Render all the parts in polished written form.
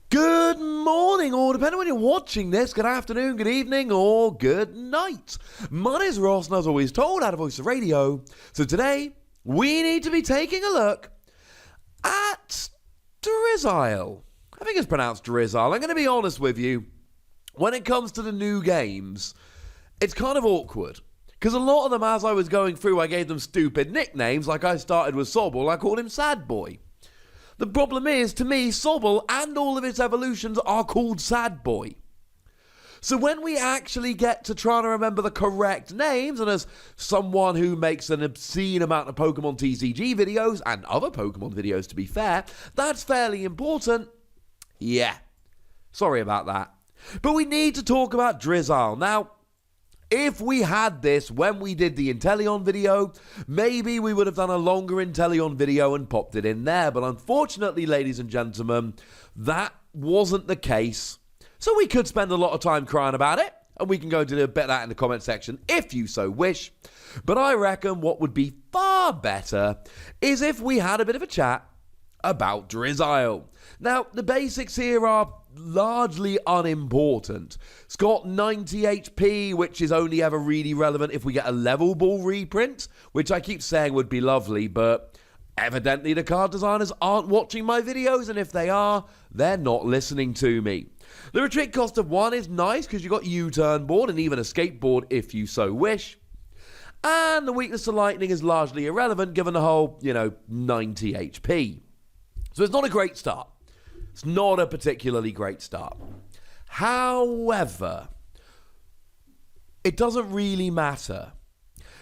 Good morning, or depending on when you're watching this, good afternoon, good evening, or good night. My name is Ross, and as always told, out of Voice of Radio. So today, we need to be taking a look at Drizzile. I think it's pronounced Drizzile. I'm going to be honest with you. When it comes to the new games, it's kind of awkward. Because a lot of them, as I was going through, I gave them stupid nicknames. Like I started with Sobble, I called him Sad Boy. The problem is, to me, Sobble and all of its evolutions are called Sad Boy. So when we actually get to trying to remember the correct names, and as someone who makes an obscene amount of Pokemon TCG videos, and other Pokemon videos to be fair, that's fairly important. Yeah, sorry about that. But we need to talk about Drizzile. Now, if we had this when we did the Inteleon video, maybe we would have done a longer Inteleon video and popped it in there. But unfortunately, ladies and gentlemen, that wasn't the case. So we could spend a lot of time crying about it, and we can go do a bit of that in the comment section if you so wish. But I reckon what would be far better is if we had a bit of a chat about Drizzile. Now, the basics here are largely unimportant. It's got 90 HP, which is only ever really relevant if we get a level ball reprint, which I keep saying would be lovely, but evidently the card designers aren't watching my videos, and if they are, they're not listening to me. The retreat cost of 1 is nice because you've got U-turn board and even a skateboard if you so wish. And the weakness to lightning is largely irrelevant given the whole, 90 HP. So it's not a great start. It's not a particularly great start. However, it doesn't really matter.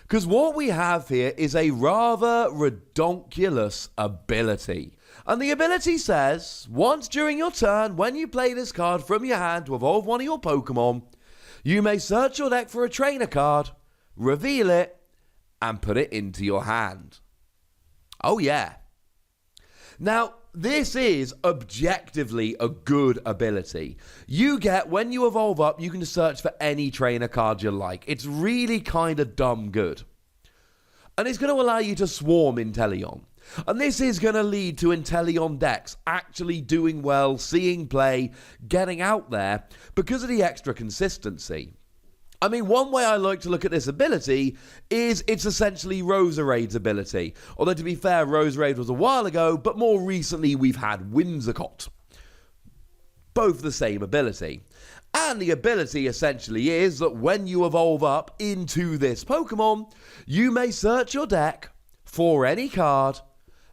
Because what we have here is a rather redonkulous ability. And the ability says, once during your turn, when you play this card from your hand to evolve one of your Pokemon, you may search your deck for a trainer card, reveal it, and put it into your hand. Oh yeah. Now, this is objectively a good ability. You get, when you evolve up, you can just search for any trainer card you like. It's really kind of dumb good. And it's going to allow you to swarm Inteleon. And this is going to lead to Inteleon decks actually doing well, seeing play, getting out there because of the extra consistency. I mean, one way I like to look at this ability is it's essentially Roserade's ability. Although, to be fair, Roserade was a while ago, but more recently we've had Whimsicott. Both the same ability. And the ability essentially is that when you evolve up into this Pokemon, you may search your deck for any card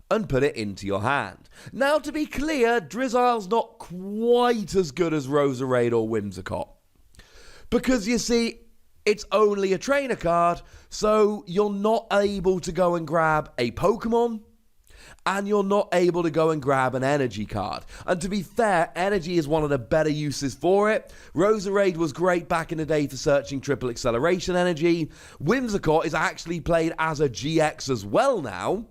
and put it into your hand. Now, to be clear, Drizzile's not quite as good as Roserade or Whimsicott. Because, you see, it's only a trainer card, so you're not able to go and grab a Pokemon, and you're not able to go and grab an energy card. And to be fair, energy is one of the better uses for it. Roserade was great back in the day for searching triple acceleration energy. Whimsicott is actually played as a GX as well now,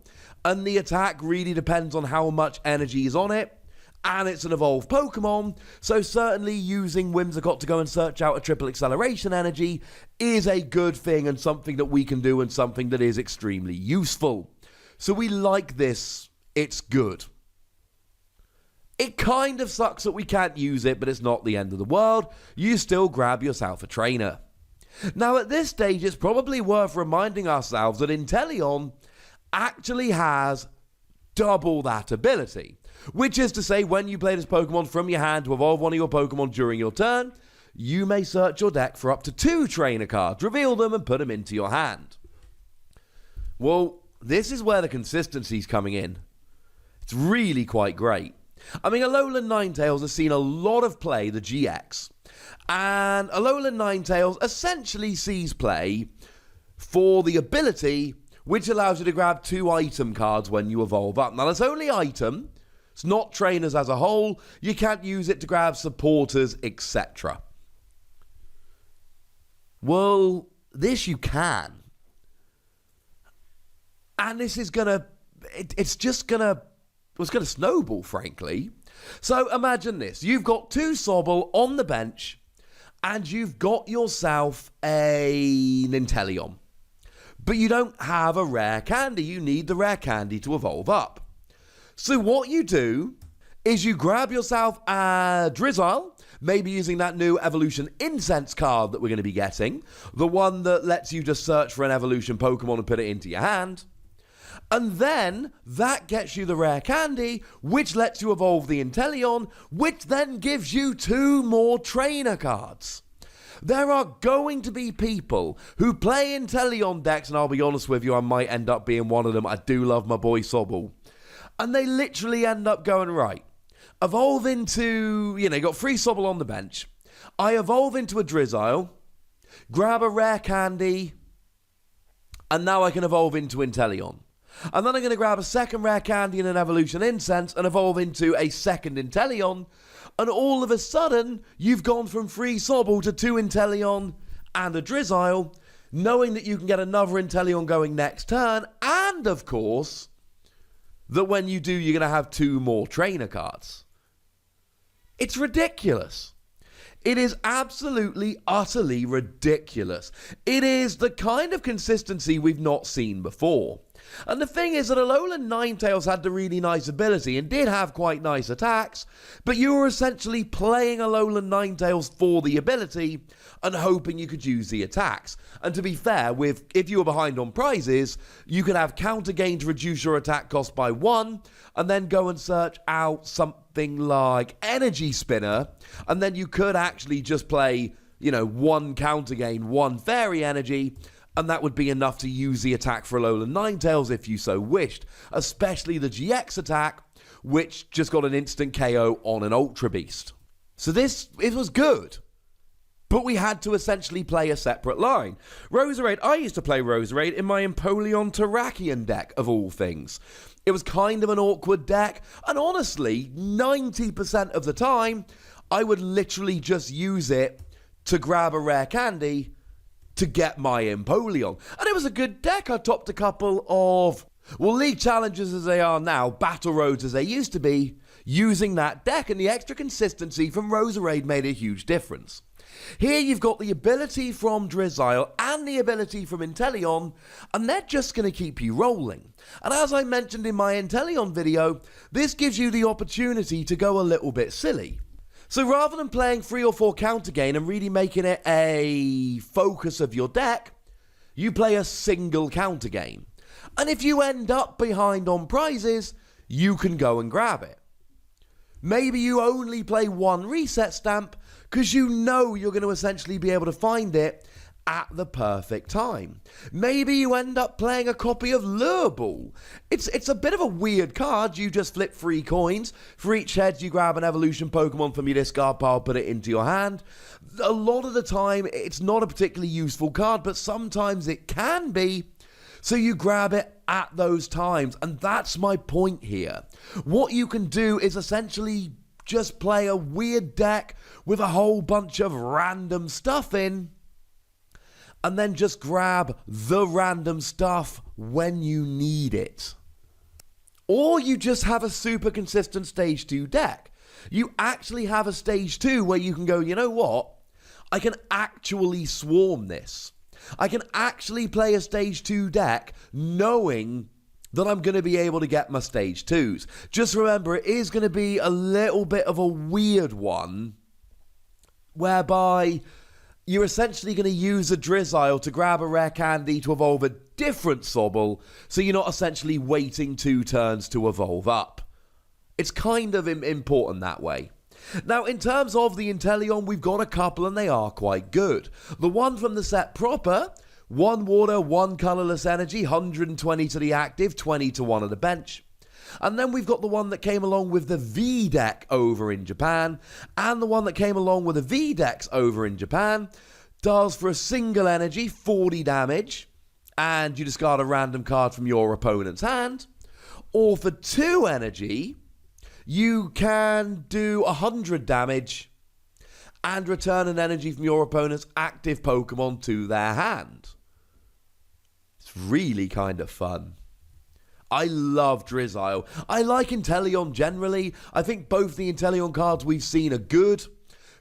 and the attack really depends on how much energy is on it. And it's an evolved Pokemon, so certainly using Whimsicott to go and search out a triple acceleration energy is a good thing and something that we can do and something that is extremely useful. So we like this. It's good. It kind of sucks that we can't use it, but it's not the end of the world. You still grab yourself a trainer. Now at this stage, it's probably worth reminding ourselves that Inteleon actually has double that ability. Which is to say, when you play this Pokemon from your hand to evolve one of your Pokemon during your turn, you may search your deck for up to 2 trainer cards, reveal them, and put them into your hand. Well, this is where the consistency's coming in. It's really quite great. I mean, Alolan Ninetales has seen a lot of play, the GX. And Alolan Ninetales essentially sees play for the ability which allows you to grab 2 item cards when you evolve up. Now, that's only item. It's not trainers as a whole. You can't use it to grab supporters, etc. Well, this you can. And this is gonna... It's gonna snowball, frankly. So imagine this. You've got 2 Sobble on the bench, and you've got yourself a Inteleon. But you don't have a rare candy. You need the rare candy to evolve up. So what you do is you grab yourself a Drizzile, maybe using that new Evolution Incense card that we're going to be getting, the one that lets you just search for an evolution Pokemon and put it into your hand. And then that gets you the rare candy, which lets you evolve the Inteleon, which then gives you 2 more trainer cards. There are going to be people who play Inteleon decks, and I'll be honest with you, I might end up being one of them. I do love my boy Sobble. And they literally end up going, right, evolve into, you got free Sobble on the bench. I evolve into a Drizzile, grab a rare candy, and now I can evolve into Inteleon. And then I'm going to grab a second rare candy and an Evolution Incense and evolve into a second Inteleon. And all of a sudden, you've gone from free Sobble to 2 Inteleon and a Drizzile, knowing that you can get another Inteleon going next turn. And, of course, that when you do, you're going to have 2 more trainer cards. It's ridiculous. It is absolutely, utterly ridiculous. It is the kind of consistency we've not seen before. And the thing is that Alolan Ninetales had the really nice ability and did have quite nice attacks, but you were essentially playing Alolan Ninetales for the ability and hoping you could use the attacks. And to be fair, if you were behind on prizes, you could have counter gain to reduce your attack cost by 1, and then go and search out something like Energy Spinner, and then you could actually just play, 1 counter gain, 1 fairy energy, and that would be enough to use the attack for Alolan Ninetales if you so wished, especially the GX attack, which just got an instant KO on an Ultra Beast. So it was good, but we had to essentially play a separate line. Roserade, I used to play Roserade in my Empoleon Terrakion deck, of all things. It was kind of an awkward deck, and honestly, 90% of the time, I would literally just use it to grab a rare candy to get my Empoleon. And it was a good deck. I topped a couple of, League Challenges as they are now, Battle Roads as they used to be, using that deck, and the extra consistency from Roserade made a huge difference. Here you've got the ability from Drizzile and the ability from Inteleon, and they're just going to keep you rolling. And as I mentioned in my Inteleon video, this gives you the opportunity to go a little bit silly. So rather than playing 3 or 4 counter gain and really making it a focus of your deck, you play a single counter gain. And if you end up behind on prizes, you can go and grab it. Maybe you only play 1 reset stamp because you know you're going to essentially be able to find it at the perfect time. Maybe you end up playing a copy of Lure Ball. It's a bit of a weird card. You just flip 3 coins. For each head, you grab an evolution Pokemon from your discard pile, put it into your hand. A lot of the time, it's not a particularly useful card, but sometimes it can be. So you grab it at those times, and that's my point here. What you can do is essentially just play a weird deck with a whole bunch of random stuff in, and then just grab the random stuff when you need it. Or you just have a super consistent Stage 2 deck. You actually have a Stage 2 where you can go, you know what? I can actually swarm this. I can actually play a Stage 2 deck knowing that I'm going to be able to get my Stage 2s. Just remember, it is going to be a little bit of a weird one, whereby you're essentially going to use a Drizzile to grab a rare candy to evolve a different Sobble, so you're not essentially waiting 2 turns to evolve up. It's kind of important that way. Now, in terms of the Inteleon, we've got a couple and they are quite good. The one from the set proper, 1 water, 1 colourless energy, 120 to the active, 20 to 1 of the bench. And then we've got the one that came along with the V deck over in Japan, and the one that came along with the V decks over in Japan does for a single energy 40 damage, and you discard a random card from your opponent's hand. Or for 2 energy, you can do 100 damage and return an energy from your opponent's active Pokemon to their hand. It's really kind of fun. I love Drizzile. I like Inteleon generally. I think both the Inteleon cards we've seen are good,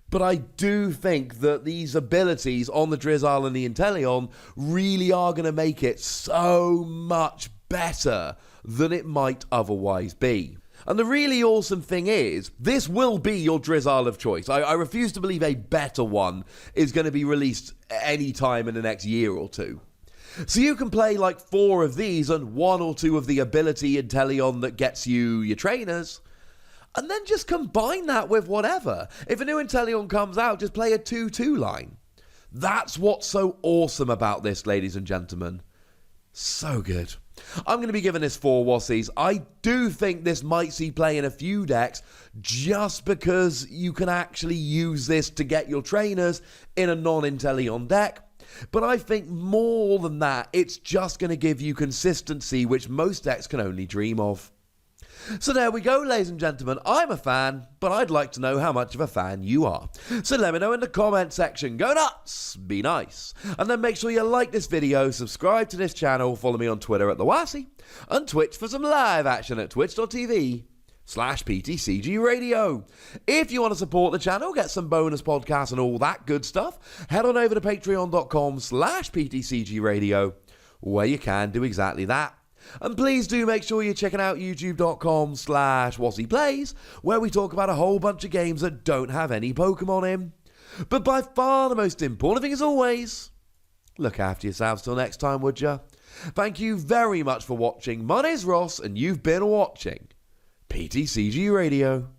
but I do think that these abilities on the Drizzile and the Inteleon really are going to make it so much better than it might otherwise be. And the really awesome thing is, this will be your Drizzile of choice. I refuse to believe a better one is going to be released any time in the next year or two. So you can play like 4 of these and 1 or 2 of the ability Inteleon that gets you your trainers. And then just combine that with whatever. If a new Inteleon comes out, just play a 2-2 line. That's what's so awesome about this, ladies and gentlemen. So good. I'm going to be giving this 4 Wassies. I do think this might see play in a few decks just because you can actually use this to get your trainers in a non-Inteleon deck. But I think more than that, it's just going to give you consistency, which most decks can only dream of. So there we go, ladies and gentlemen. I'm a fan, but I'd like to know how much of a fan you are. So let me know in the comment section. Go nuts, be nice. And then make sure you like this video, subscribe to this channel, follow me on Twitter at The Wassie, and Twitch for some live action at twitch.tv/PTCGRadio. If you want to support the channel, get some bonus podcasts and all that good stuff, head on over to patreon.com/PTCGRadio, where you can do exactly that. And please do make sure you're checking out youtube.com/WassiePlays, where we talk about a whole bunch of games that don't have any Pokemon in. But by far the most important thing, as always, look after yourselves till next time, would ya? Thank you very much for watching. My name's Ross, and you've been watching PTCG Radio.